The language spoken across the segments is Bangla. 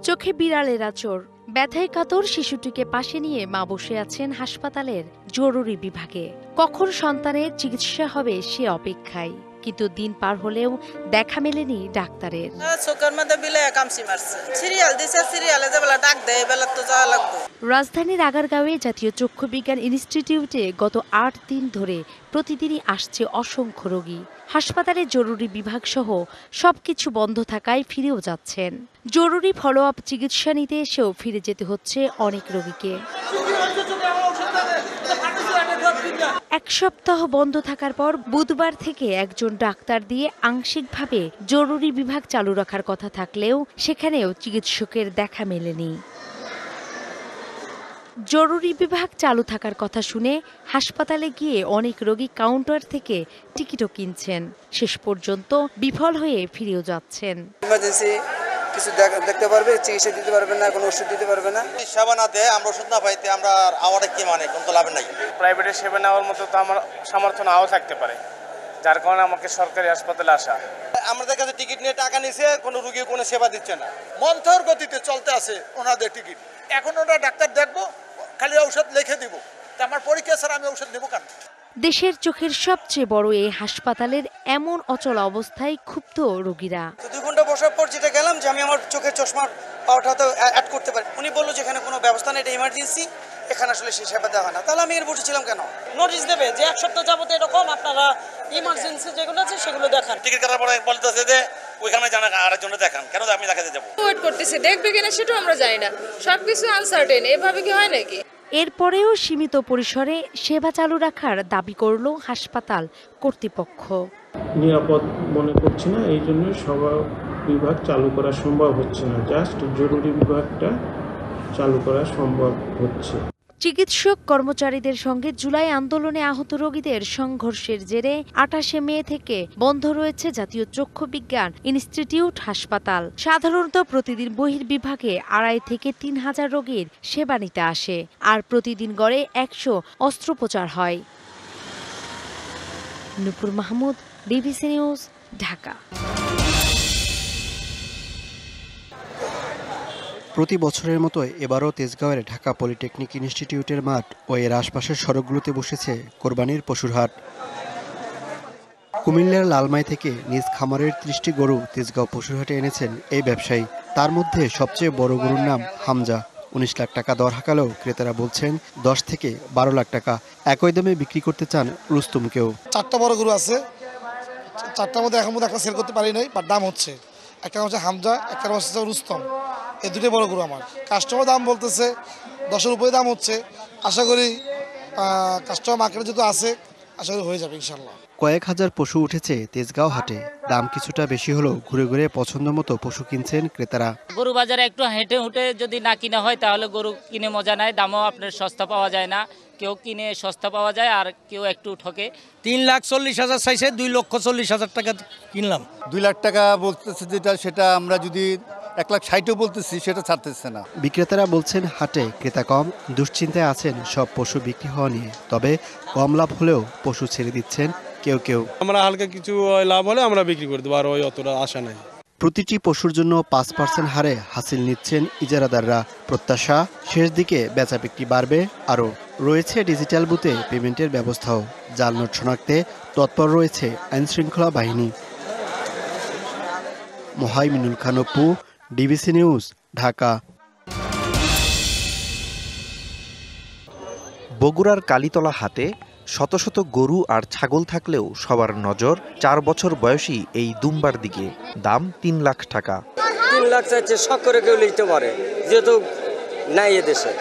চোখে বিড়ালের আঁচড়, ব্যথায় কাতর শিশুটিকে পাশে নিয়ে মা বসে আছেন হাসপাতালের জরুরি বিভাগে। কখন সন্তানের চিকিৎসা হবে সে অপেক্ষায়, কিন্তু দিন পার হলেও দেখা মেলেনি ডাক্তারের। রাজধানীর আগারগাঁওয়ে জাতীয় চক্ষু বিজ্ঞান ইনস্টিটিউটে গত ৮ দিন ধরে প্রতিদিনই আসছে অসংখ্য রোগী। হাসপাতালের জরুরি বিভাগ সহ সবকিছু বন্ধ থাকায় ফিরেও যাচ্ছেন। জরুরি ফলো আপ চিকিৎসা নিতে এসেও ফিরে যেতে হচ্ছে অনেক রোগীকে। এক সপ্তাহ বন্ধ থাকার পর বুধবার থেকে একজন ডাক্তার দিয়ে আংশিকভাবে জরুরি বিভাগ চালু রাখার কথা থাকলেও সেখানেও চিকিৎসকের দেখা মেলেনি। জরুরি বিভাগ চালু থাকার কথা শুনে হাসপাতালে গিয়ে অনেক রোগী কাউন্টার থেকে টিকিটও কিনছেন, শেষ পর্যন্ত বিফল হয়ে ফিরেও যাচ্ছেন। কিছু দেখতে পারবে, চিকিৎসা দিতে পারবে না, কোনো ওষুধ দিতে পারবে না। সেবা না দেয়, আমরা ওষুধ না পাইতে আমরা আওয়ারে কি মানে কোনো তো লাভ নাই। প্রাইভেটে সেবা নেওয়ার মতো তো আমার সামর্থ্য নাও থাকতে পারে, যার কারণে আমাকে সরকারি হাসপাতালে আসা। আমাদের কাছে টিকিট নিয়ে টাকা নিছে, কোনো রোগী কোনো সেবা দিচ্ছে না। মন্থর গতিতে চলতে আছে ওনাদের টিকিট। এখন ওরা ডাক্তার দেখবো, খালি ঔষধ লিখে দিব। তা আমার পরীক্ষা স্যার, আমি ঔষধ দেবো কেন? দেশের চোখের সবচেয়ে বড় এই হাসপাতালের এমন অচল অবস্থায় ক্ষুব্ধ রোগীরা। 2 ঘন্টা বসার পর যেটা গেলাম যে আমি আমার চোখের চশমার পাওয়াটা তো অ্যাড করতে পারি, উনি বললো যে এখানে কোনো ব্যবস্থা নেই, এটা ইমার্জেন্সি, এখানে আসলে সে সেবা দেওয়া হয় না। তাহলে আমি এর বসেছিলাম কেন? নোটিশ দেবে যে 1 সপ্তাহ যাবত এরকম, আপনারা ইমার্জেন্সি যেগুলো আছে সেগুলো দেখান। টিকিট কাটার পরে বলতেছে যে ওইখানে জানা আরেকজনে দেখান, কেন আমি দেখাতে যাবো? ওয়েট করতেছি, দেখবে কিনা সেটাও আমরা জানি না, সবকিছু আনসার্টেন। এভাবে কি হয় নাকি? এরপরেও সীমিত পরিসরে সেবা চালু রাখার দাবি করল হাসপাতাল কর্তৃপক্ষ। নিরাপদ মনে করছি না, এই জন্য সব বিভাগ চালু করা সম্ভব হচ্ছে না, জাস্ট জরুরি বিভাগটা চালু করা সম্ভব হচ্ছে। চিকিৎসক কর্মচারীদের সঙ্গে জুলাই আন্দোলনে আহত রোগীদের সংঘর্ষের জেরে 28 মে থেকে বন্ধ রয়েছে জাতীয় চক্ষু বিজ্ঞান ইনস্টিটিউট হাসপাতাল। সাধারণত প্রতিদিন বহির্বিভাগে 2,500 থেকে 3,000 রোগীর সেবা নিতে আসে, আর প্রতিদিন গড়ে 100 অস্ত্রোপচার হয়। নূপুর মাহমুদ, ডিবিসি নিউজ, ঢাকা। প্রতি বছরের মতো এবারও তেজগাঁওয়ের ঢাকা পলিটেকনিক ইনস্টিটিউটের মাঠ ও এর আশপাশের সড়কগুলোতে বসেছে কোরবানির পশুর হাট। কুমিল্লার লালমাই থেকে নিজ খামারের 30টি গরু তেজগাঁও পশুর হাটে এনেছেন এই ব্যবসায়ী। তার মধ্যে সবচেয়ে বড় গরুর নাম হামজা। 19 লাখ টাকা দর হাঁকালেও ক্রেতারা বলছেন 10 থেকে 12 লাখ টাকা। একই দামে বিক্রি করতে চান রুস্তমকেও। 4টা বড় গরু আছে, 4টার মধ্যে এখন একটা সেল করতে পারি নাই, বাট দাম হচ্ছে। একটা হচ্ছে হামজা, একটা হচ্ছে রুস্তম। এই দুটোই বড় গরু আমার। কাস্টমার দাম বলতেছে 10-এর উপরে দাম হচ্ছে। আশা করি কাস্টমার মার্কেটে যেহেতু আছে, আশা করি হয়ে যাবে ইনশাল্লাহ। কয়েক হাজার পশু উঠেছে তেজগাঁও হাটে। দাম কিছুটা বেশি হলেও ঘুরে ঘুরে পছন্দ মতো পশু কিনছেন ক্রেতারা। গরু বাজারে একটু হেঁটে হুঁটে যদি না কিনা হয় তাহলে গরু কিনে মজা নাই। দামও আপনার সস্তা পাওয়া যায় না, কেউ কিনে সস্তা পাওয়া যায় আর কেউ একটু ঠকে। 3,40,000 চাইছে, 2,40,000 টাকা কিনলাম। 2 লাখ টাকা বলতেছে যেটা, সেটা আমরা যদি 1,60,000 বলতেছি, সেটা ছাড়তেছে না। বিক্রেতারা বলছেন হাটে ক্রেতা কম, দুশ্চিন্তায় আছেন সব পশু বিক্রি হওয়া নিয়ে। তবে কম লাভ হলেও পশু ছেড়ে দিচ্ছেন কেউ কেউ। আমরা হালকা কিছু লাভ হলে আমরা বিক্রি করে দেবো, আর ওই অতটা আশা নাই। প্রতিটি পশুর জন্য 5% হারে হাসিল নিচ্ছেন ইজারাদাররা। প্রত্যাশা শেষ দিকে বেচা বিক্রি বাড়বে আরও। রয়েছে ডিজিটাল বুথে পেমেন্টের ব্যবস্থাও। জাল নোট শনাক্তে তৎপর রয়েছে আইনশৃঙ্খলা বাহিনী। Mohaiminul Khan Apu, DBC news, Dhaka. বগুড়ার কালীতলা হাটে শত শত গরু আর ছাগল থাকলেও সবার নজর 4 বছর বয়সী এই দুম্বার দিকে। দাম 3 লাখ টাকা। 3 লাখ চাইছে, শখ করে কেউ নিতে পারে, যেহেতু নাই এদেশে।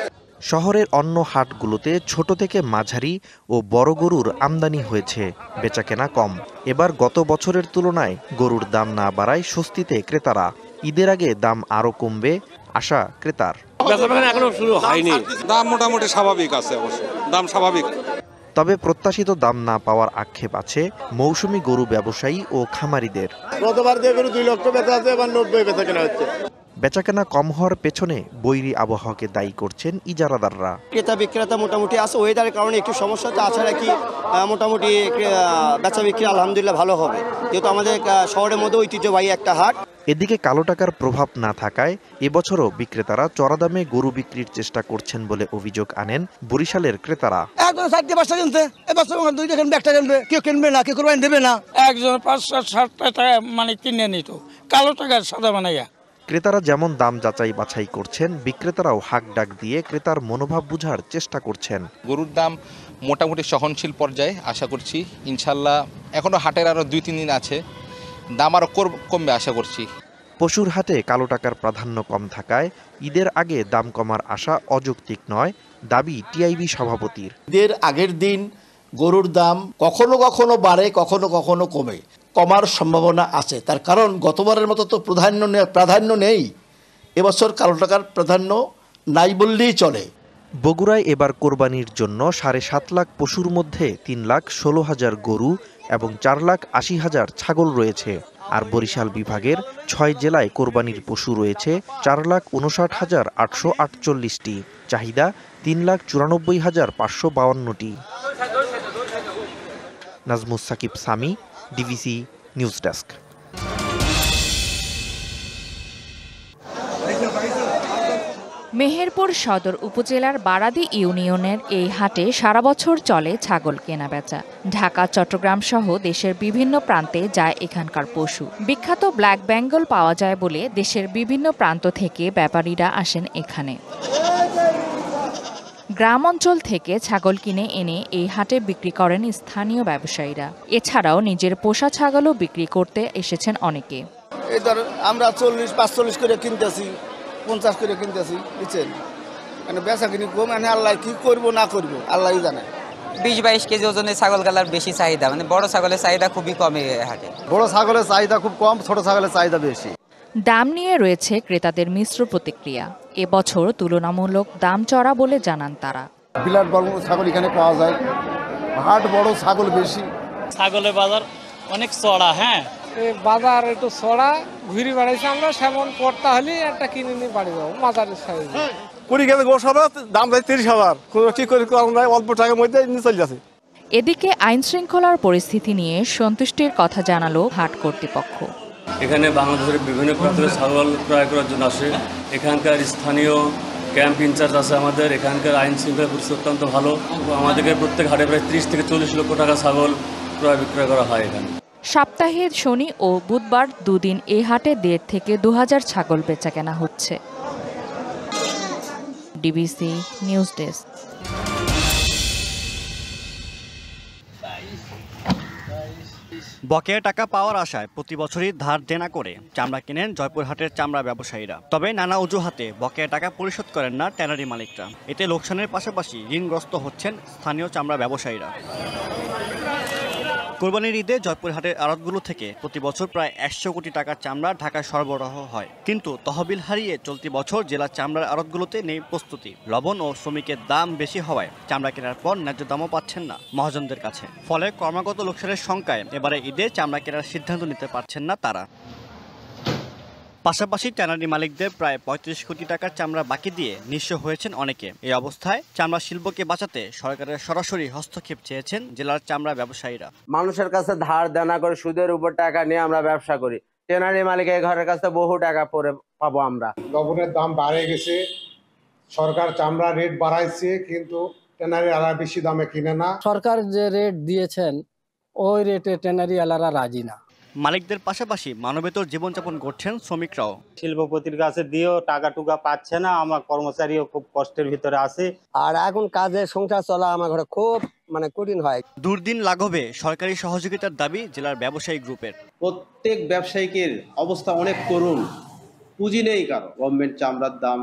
শহরের অন্য হাটগুলোতে ছোট থেকে মাঝারি ও বড় গরুর আমদানি হয়েছে, বেচাকেনা কম। এবার গত বছরের তুলনায় গরুর দাম না বাড়ায় স্বস্তিতে ক্রেতারা। ঈদের আগে দাম আরও কমবে আশা ক্রেতার। এখনো শুরু হয়নি, দাম মোটামুটি স্বাভাবিক আছে, অবশ্য দাম স্বাভাবিক। তবে প্রত্যাশিত দাম না পাওয়ার আক্ষেপ আছে মৌসুমী গরু ব্যবসায়ী ও খামারিদের। গতবার দিয়ে গরু 2 লক্ষ বেচা আছে, এবার 90 বেচা কেনা হচ্ছে। বেচাকেনা কম হওয়ার পেছনে বৈরী আবহাওয়াকে দায়ী করছেন ইজারাদাররা। ক্রেতা বিক্রেতা মোটামুটি আছে, ওয়েদারের কারণে একটু সমস্যা, তাছাড়া কি মোটামুটি বেচা বিক্রি আলহামদুলিল্লাহ ভালো হবে, যেহেতু আমাদের শহরের মধ্যে ঐতিহ্যবাহী একটা হাট। এদিকে কালো টাকার প্রভাব না থাকায় এবছরও বিক্রেতারা চড়া দামে গরু বিক্রির চেষ্টা করছেন বলে অভিযোগ আনেন বরিশালের ক্রেতারা। একজন 4টা-5টা কিনছে, এবছর 2টা কিনবে, 1টা কিনবে, কেউ কিনবে না, কেউ কোরবানি দেবে না। একজন 5-7 টাকা মানে কিনে নিত কালো টাকার সাদা বানাইয়া। ক্রেতারা যেমন দাম যাচাই বাছাই করছেন, বিক্রেতারাও হাক ডাক দিয়ে ক্রেতার মনোভাব বুঝার চেষ্টা করছেন। গরুর দাম মোটামুটি সহনশীল পর্যায়ে আশা করছি, ইনশাল্লাহ। এখনো হাটের আরো 2-3 দিন আছে, দাম আরো কমবে আশা করছি। পশুর হাটে কালো টাকার প্রাধান্য কম থাকায় ঈদের আগে দাম কমার আশা অযৌক্তিক নয়, দাবি টিআইবি সভাপতির। ঈদের আগের দিন গরুর দাম কখনো কখনো বাড়ে, কখনো কখনো কমে, কমার সম্ভাবনা আছে। তার কারণ গতবারের মতো তো প্রাধান্য নেই, এবছর কালো টাকার প্রাধান্য নাই বললেই চলে। বগুড়ায় এবার কোরবানির জন্য 7.5 লাখ পশুর মধ্যে 3,16,000 গরু এবং 4,80,000 ছাগল রয়েছে। আর বরিশাল বিভাগের 6 জেলায় কোরবানির পশু রয়েছে 4,59,848টি, চাহিদা 3,94,552টি। Najmus Sakib Sami, DVC news desk. Meherpur Sadar উপজেলার বারাদি ইউনিয়নের এই হাটে সারা বছর চলে ছাগল কেনাবেচা। ঢাকা, চট্টগ্রাম সহ দেশের বিভিন্ন প্রান্তে যায় এখানকার পশু। বিখ্যাত ব্ল্যাক বেঙ্গল পাওয়া যায় বলে দেশের বিভিন্ন প্রান্ত থেকে ব্যাপারীরা আসেন এখানে। গ্রাম অঞ্চল থেকে ছাগল কিনে এনে এই হাটে বিক্রি করেন স্থানীয় ব্যবসায়ীরা। এছাড়াও নিজের পোষা ছাগলও বিক্রি করতে এসেছেন অনেকে। এই ধর আমরা 40-45 করে কিনতেছি, 50 করে কিনতেছি, বুঝছেন? মানে বেচা কিনি কম, মানে আল্লাহ কি করব না করব আল্লাহই জানে। 20-22 কেজি ওজনের ছাগল গালার বেশি চাহিদা, মানে বড় ছাগলের চাহিদা খুবই কম এই হাটে। বড় ছাগলের চাহিদা খুব কম, ছোট ছাগলের চাহিদা বেশি। দাম নিয়ে রয়েছে ক্রেতাদের মিশ্র প্রতিক্রিয়া। এবছর তুলনামূলক দাম চড়া বলে জানান তারা। বিলাট বড় ছাগল এখানে পাওয়া যায়, হাট বড়, ছাগল বেশি। ছাগলের বাজার অনেক চড়া। হ্যাঁ, বাজার একটু চড়া, ঘুরি বেড়াইছে, আমরা সেমন করতে হলে একটা কিনে নিয়ে বাড়ি যাবো। বাজারের সাইজ 20 কেজি গোশ হবে, দাম যায় 30,000, কি করে আমরা অল্প টাকার মধ্যে নিয়ে চলে যাচ্ছে। এদিকে আইন শৃঙ্খলার পরিস্থিতি নিয়ে সন্তুষ্টির কথা জানালো হাট কর্তৃপক্ষ। এখানে বাংলাদেশের বিভিন্ন প্রান্তের ছাগল ক্রয় করার জন্য আসে। এখানকার স্থানীয় ক্যাম্প ইনচার্জ আছে আমাদের। এখানকার আইন শৃঙ্খলা পরিস্থিতি অত্যন্ত ভালো। আমাদেরকে প্রত্যেক হাটে প্রায় 30 থেকে 40 লক্ষ টাকা ছাগল ক্রয় বিক্রয় করা হয় এখানে। সপ্তাহের শনি ও বুধবার দুদিন এই হাটে 1,500 থেকে 2,000 ছাগল বেচাকেনা হচ্ছে। DBC news desk. বকেয়া টাকা পাওয়ার আশায় প্রতি বছরই ধার দেনা করে চামড়া কেনেন জয়পুরহাটের চামড়া ব্যবসায়ীরা। তবে নানা অজুহাতে বকেয়া টাকা পরিশোধ করেন না ট্যানারি মালিকরা। এতে লোকসানের পাশাপাশি ঋণগ্রস্ত হচ্ছেন স্থানীয় চামড়া ব্যবসায়ীরা। কোরবানির ঈদে জয়পুরহাটের আড়তগুলো থেকে প্রতি বছর প্রায় 100 কোটি টাকার চামড়া ঢাকায় সরবরাহ হয়, কিন্তু তহবিল হারিয়ে চলতি বছর জেলার চামড়ার আড়তগুলোতে নেই প্রস্তুতি। লবণ ও শ্রমিকের দাম বেশি হওয়ায় চামড়া কেনার পর ন্যায্য দামও পাচ্ছেন না মহাজনদের কাছে। ফলে ক্রমাগত লোকসানের শঙ্কায় এবারে ঈদে চামড়া কেনার সিদ্ধান্ত নিতে পারছেন না তারা। পাশাপাশি ট্যানারি মালিকদের প্রায় 35 কোটি টাকার চামড়া বাকি দিয়ে নিঃস্ব হয়েছেন অনেকে। এই অবস্থায় চামড়া শিল্পকে বাঁচাতে সরকারের সরাসরি হস্তক্ষেপ চেয়েছেন জেলার চামড়া ব্যবসায়ীরা। মানুষের কাছে ধার দেনা করে সুদের উপর টাকা নিয়ে আমরা ব্যবসা করি। ট্যানারি মালিকের ঘরের কাছে বহু টাকা পরে পাবো আমরা। লবণের দাম বাড়ে গেছে, সরকার চামড়া রেট বাড়াইছে, কিন্তু ট্যানারি আলাদা বেশি দামে কিনে না। সরকার যে রেট দিয়েছেন ওই রেটে ট্যানারি আলারা রাজি না। মালিকদের পাশাপাশি মানবেতর জীবনযাপন করছেন শ্রমিকরাও। শিল্পপতির কাছে দিয়েও টাকা টুকা পাচ্ছে না, আমার কর্মচারীও খুব কষ্টের ভিতরে আছে। আর এখন কাজে সংসার চলা আমার ঘরে খুব কঠিন হয়। দুর্দিন লাঘবে সরকারি সহযোগিতার দাবি জেলার ব্যবসায়ী গ্রুপের। প্রত্যেক ব্যবসায়ীকের অবস্থা অনেক করুণ, পুঁজি নেই কারো। গভর্নমেন্ট চামড়ার দাম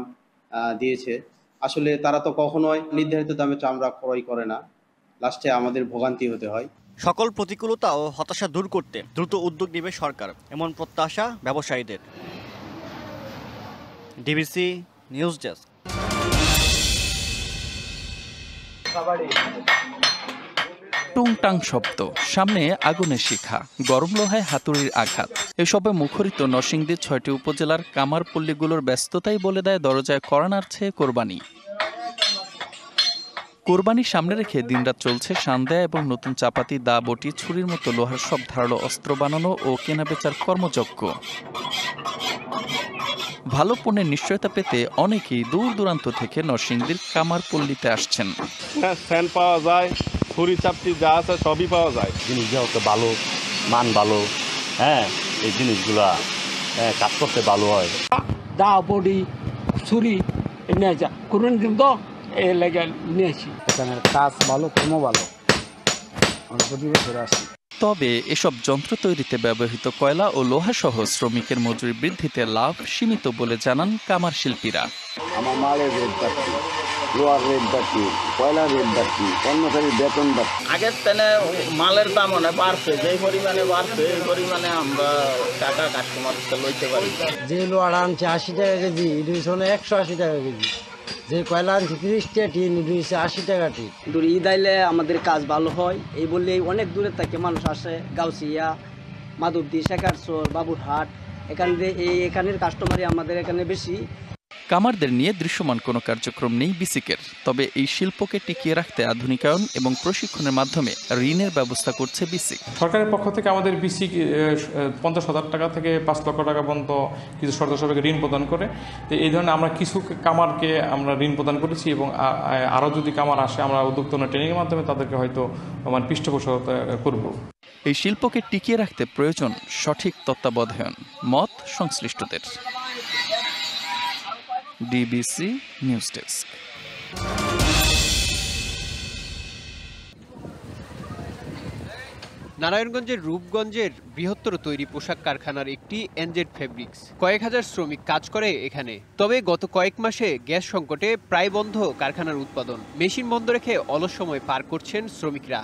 দিয়েছে, আসলে তারা তো কখনোই নির্ধারিত দামে চামড়া ক্রয় করে না, লাস্টে আমাদের ভোগান্তি হতে হয়। সকল প্রতিকূলতা ও হতাশা দূর করতে দ্রুত উদ্যোগ নেবে সরকার, এমন প্রত্যাশা ব্যবসায়ীদের। DBC news desk. টুংটাং শব্দ, সামনে আগুনের শিখা, গরম লোহায় হাতুড়ির আঘাত, এসবে মুখরিত নরসিংদীর ৬টি উপজেলার কামারপল্লীগুলোর ব্যস্ততাই বলে দেয় দরজায় কড়া নাড়ছে কোরবানি। কোরবানি সামনে রেখে দিনরাত চলছে সান্দেয়া এবং নতুন চাপাতি, দা, বটি, ছুরির মতো লোহার সব ধারালো অস্ত্র বানানো ও কেনাবেচার কর্মযজ্ঞ। ভালো পণ্যের নিশ্চয়তা পেতে অনেকেই দূর দূরান্ত থেকে নরসিংদীর কামারপল্লীতে আসছেন। ফ্যান পাওয়া যায়, ছুরি চাপটি যা আছে সবই পাওয়া যায়। জিনিসগুলো হচ্ছে ভালো, মান ভালো, হ্যাঁ এই জিনিসগুলা কাজ করতে ভালো হয়। দা, বডি, ছুরি এনে যা করুন কিন্তু এই লেগে নিয়েছি। এখানে কাজ ভালো, কর্ম ভালো, প্রতি বছর আসি। তবে এসব যন্ত্র তৈরিতে ব্যবহৃত কয়লা ও লোহাসহ শ্রমিকের মজুরি বৃদ্ধিতে লাভ সীমিত বলে জানান কামার শিল্পীরা। আমার মালের রেট বাড়ছে, লোহার রেট বাড়ছে, কয়লার রেট বাড়ছে, কর্মচারীর বেতন বাড়ছে। আগের তেনে মালের দাম অনেক বাড়ছে, যেই পরিমাণে বাড়ছে এই পরিমাণে আমরা টাকা কাস্টমারকে লইতে পারি। যে লোহার আনছে 80 টাকা কেজি, ইলিশ হলে 180 টাকা কেজি। যে কয়লা আনছে 30 টাকা টিন, ইলিশ 80 টাকা টিন। ঈদ আইলে আমাদের কাজ ভালো হয়, এই বললেই অনেক দূরের থেকে মানুষ আসে। গাউসিয়া, মাধবদী, শেখারচর, বাবুরহাট, এখানের কাস্টমারই আমাদের এখানে বেশি। কামারদের নিয়ে দৃশ্যমান কোনো কার্যক্রম নেই বিসিকের, তবে এই শিল্পকে টিকিয়ে রাখতে আধুনিকায়ন এবং প্রশিক্ষণের মাধ্যমে ঋণের ব্যবস্থা করছে বিসিক। সরকারের পক্ষ থেকে আমাদের বিসিক 50,000 টাকা থেকে 5 লক্ষ টাকা পর্যন্ত কিছু সদস্যকে ঋণ প্রদান করে। তো এই ধরনের আমরা কিছু কামারকে আমরা ঋণ প্রদান করেছি এবং আরও যদি কামার আসে আমরা উদ্যোক্তা ট্রেনিংয়ের মাধ্যমে তাদেরকে হয়তো পৃষ্ঠপোষকতা করব। এই শিল্পকে টিকিয়ে রাখতে প্রয়োজন সঠিক তত্ত্বাবধান, মত সংশ্লিষ্টদের। DBC news desk. নারায়ণগঞ্জের রূপগঞ্জের বৃহত্তর তৈরি পোশাক কারখানার একটি এনজেড ফেব্রিক্স, কয়েক হাজার শ্রমিক কাজ করে এখানে। তবে গত কয়েক মাসে গ্যাস সংকটে প্রায় বন্ধ কারখানার উৎপাদন, মেশিন বন্ধ রেখে অলস সময় পার করছেন শ্রমিকরা।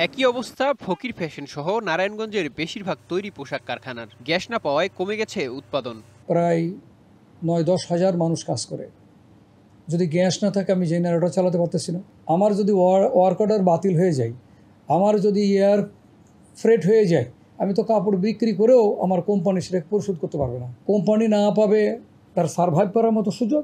একই অবস্থা ফকির ফ্যাশন সহ নারায়ণগঞ্জের বেশিরভাগ তৈরি পোশাক কারখানার, গ্যাস না পাওয়ায় কমে গেছে উৎপাদন। প্রায় 9-10 হাজার মানুষ কাজ করে, যদি গ্যাস না থাকে আমি জেনারেটর চালাতে পারতেছি না। আমার যদি ওয়ার্ক অর্ডার বাতিল হয়ে যায়, আমার যদি এয়ার ফ্রেট হয়ে যায়, আমি তো কাপড় বিক্রি করেও আমার কোম্পানি সেটা পরিশোধ করতে পারবে না। কোম্পানি না পাবে তার সার্ভাইভ করার মতো সুযোগ,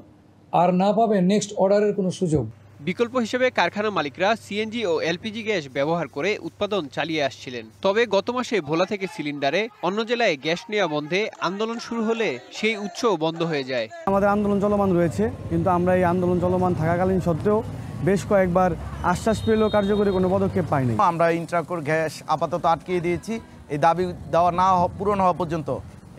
আর না পাবে নেক্সট অর্ডারের কোনো সুযোগ। বিকল্প হিসেবে কারখানা মালিকরা সিএনজি ও এলপিজি গ্যাস ব্যবহার করে উৎপাদন চালিয়ে আসছিলেন। তবে গত মাসে ভোলা থেকে সিলিন্ডারে অন্য জেলায় গ্যাস নেওয়া বন্ধে আন্দোলন শুরু হলে সেই উৎসও বন্ধ হয়ে যায়। আমাদের আন্দোলন চলমান রয়েছে, কিন্তু আমরা এই আন্দোলন চলমান থাকাকালীন সত্ত্বেও বেশ কয়েকবার আশ্বাস পেলেও কার্যকরী কোনো পদক্ষেপ পাইনি। আমরা ইন্ট্রাকোর গ্যাস আপাতত আটকিয়ে দিয়েছি, এই দাবি দেওয়া না পূরণ হওয়া পর্যন্ত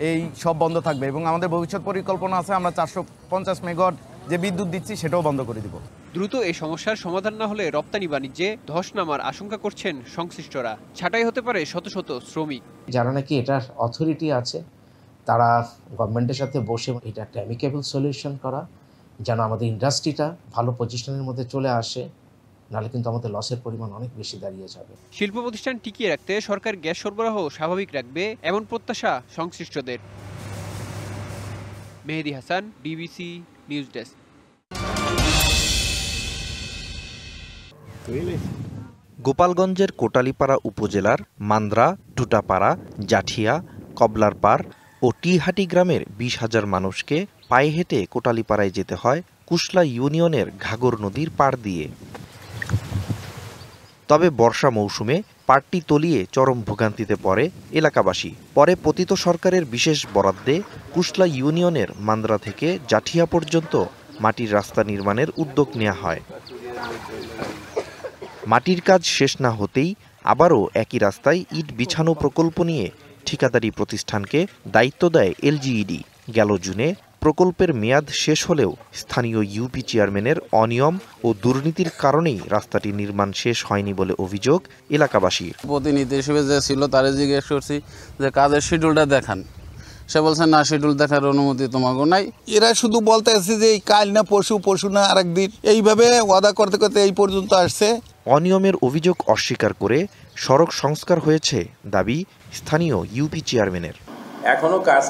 এই সব বন্ধ থাকবে এবং আমাদের ভবিষ্যৎ পরিকল্পনা আছে আমরা 450 মেগাওয়াট যে বিদ্যুৎ দিচ্ছি সেটাও বন্ধ করে দিব। দ্রুত এই সমস্যার সমাধান না হলে রপ্তানি বাণিজ্যে ধস নামার আশঙ্কা করছেন সংশ্লিষ্টরা। ছাঁটাই হতে পারে শত শত শ্রমিক। যারা নাকি এটার অথরিটি আছে তারা গভর্নমেন্টের সাথে বসে এটা একটা অ্যামিকেবল সলিউশন করা, যেন আমাদের ইন্ডাস্ট্রিটা ভালো পজিশনের মধ্যে চলে আসে, নাহলে কিন্তু আমাদের লসের পরিমাণ অনেক বেশি দাঁড়িয়ে যাবে। শিল্প প্রতিষ্ঠান টিকিয়ে রাখতে সরকার গ্যাস সরবরাহ স্বাভাবিক রাখবে এমন প্রত্যাশা সংশ্লিষ্টদের। Mehedi Hasan, DBC news desk. গোপালগঞ্জের কোটালীপাড়া উপজেলার মান্দ্রা, টুটাপাড়া, জাঠিয়া, কবলারপাড় ও টিহাটি গ্রামের 20,000 মানুষকে পায়ে হেঁটে কোটালীপাড়ায় যেতে হয় কুশলা ইউনিয়নের ঘাগর নদীর পাড় দিয়ে। তবে বর্ষা মৌসুমে পাড়টি তলিয়ে চরম ভোগান্তিতে পড়ে এলাকাবাসী। পরে পতিত সরকারের বিশেষ বরাদ্দে কুশলা ইউনিয়নের মান্দ্রা থেকে জাঠিয়া পর্যন্ত মাটির রাস্তা নির্মাণের উদ্যোগ নেওয়া হয়। মাটির কাজ শেষ না হতেই আবারও একই রাস্তায় ইট বিছানো প্রকল্প নিয়ে ঠিকাদারি প্রতিষ্ঠানকে দায়িত্ব দেয় এলজিইডি। গেল জুনে প্রকল্পের মেয়াদ শেষ হলেও স্থানীয় ইউপি চেয়ারম্যানের অনিয়ম ও দুর্নীতির কারণেই রাস্তাটি নির্মাণ শেষ হয়নি বলে অভিযোগ এলাকাবাসীর। প্রতিনিধি হিসেবে যে ছিল তারে জিজ্ঞেস করছি যে কাজের শিডিউলটা দেখান, সে বলছে না শিডিউল দেখার অনুমতি তোমাকে নাই। এরা শুধু বলতে আসছে যে কাল না পরশু না আরেকদিন, এইভাবে ওয়াদা করতে করতে এই পর্যন্ত আসছে। অনিয়মের অভিযোগ অস্বীকার করে সড়ক সংস্কার হয়েছে দাবি স্থানীয় ইউপি চেয়ারম্যানের। এখনো কাজ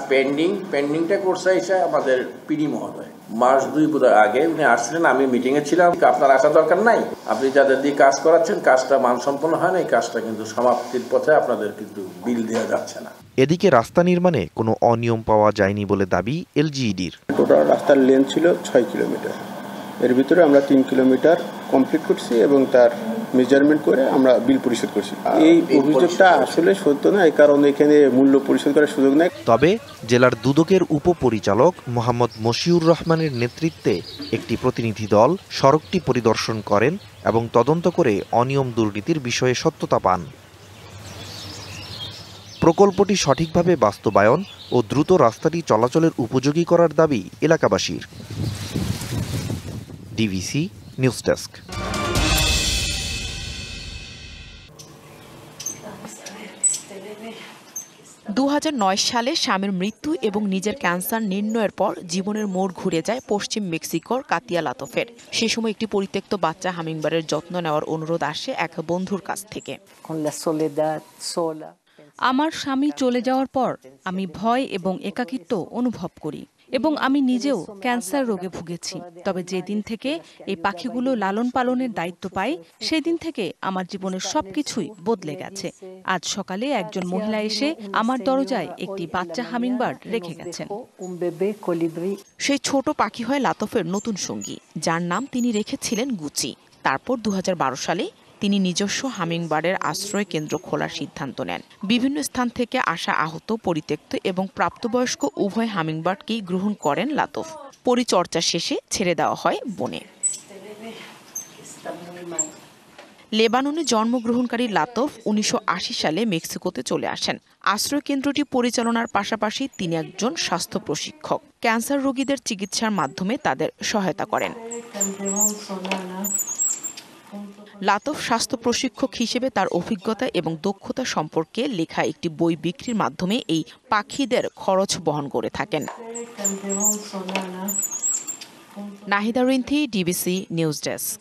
পেন্ডিংটা করছে এসে আমাদের পিডি মহোদয় মাস 2 বোধহয় আগে উনি আসছিলেন, আমি মিটিংয়ে ছিলাম। আপনার আসা দরকার নাই, আপনি যাদের দিয়ে কাজ করাচ্ছেন কাজটা মানসম্পন্ন হয় না, এই কাজটা কিন্তু সমাপ্তির পথে, আপনাদের কিন্তু বিল দেওয়া যাচ্ছে না। এদিকে রাস্তা নির্মাণে কোনো অনিয়ম পাওয়া যায়নি বলে দাবি এলজিইডির। টোটাল রাস্তার লেন্থ ছিল 6 কিলোমিটার, এর ভিতরে আমরা 3 কিলোমিটার কমপ্লিট করছি এবং তার মেজারমেন্ট করে আমরা বিল পরিশোধ করছি। এই অভিযোগটা আসলে সত্য না, এই কারণে এখানে মূল্য পরিশোধ করার সুযোগ নেই। তবে জেলার দুদকের উপপরিচালক মোহাম্মদ মশিউর রহমানের নেতৃত্বে একটি প্রতিনিধি দল সড়কটি পরিদর্শন করেন এবং তদন্ত করে অনিয়ম দুর্নীতির বিষয়ে সত্যতা পান। প্রকল্পটি সঠিকভাবে বাস্তবায়ন ও দ্রুত রাস্তাটি চলাচলের উপযোগী করার দাবি এলাকাবাসীর। DVC news desk. সালে স্বামীর মৃত্যু এবং নিজের ক্যান্সার নির্ণয়ের পর জীবনের মোড় ঘুরে যায় পশ্চিম মেক্সিকোর কাতিয়া লাতোফের। সে সময় একটি পরিত্যক্ত বাচ্চা হামিংবারের যত্ন নেওয়ার অনুরোধ আসে এক বন্ধুর কাছ থেকে। আমার স্বামী চলে যাওয়ার পর আমি ভয় এবং একাকিত্ব অনুভব করি এবং আমি নিজেও ক্যান্সার রোগে ভুগেছি। তবে যেদিন থেকে এই পাখিগুলো লালন পালনের দায়িত্ব পাই সেদিন থেকে আমার জীবনের সবকিছুই বদলে গেছে। আজ সকালে একজন মহিলা এসে আমার দরজায় একটি বাচ্চা হামিংবার্ড রেখে গেছেন। সেই ছোট পাখি হয় লাতোফের নতুন সঙ্গী, যার নাম তিনি রেখেছিলেন গুচি। তারপর 2012 সালে তিনি নিজস্ব হামিংবার্ডের আশ্রয় কেন্দ্র খোলার সিদ্ধান্ত নেন। বিভিন্ন স্থান থেকে আসা আহত, পরিত্যক্ত এবং প্রাপ্তবয়স্ক উভয় হামিংবার্ডকেই গ্রহণ করেন লাতোফ। পরিচর্যা শেষে ছেড়ে দেওয়া হয় বনে। লেবাননে জন্মগ্রহণকারী লাতোফ 1980 সালে মেক্সিকোতে চলে আসেন। আশ্রয় কেন্দ্রটি পরিচালনার পাশাপাশি তিনি একজন স্বাস্থ্য প্রশিক্ষক। ক্যান্সার রোগীদের চিকিৎসার মাধ্যমে তাদের সহায়তা করেন। লাতোফ স্বাস্থ্য প্রশিক্ষক হিসেবে তার অভিজ্ঞতা এবং দক্ষতা সম্পর্কে লেখা একটি বই বিক্রির মাধ্যমে এই পাখিদের খরচ বহন করে থাকেন। Nahida Rinthi, DBC news desk.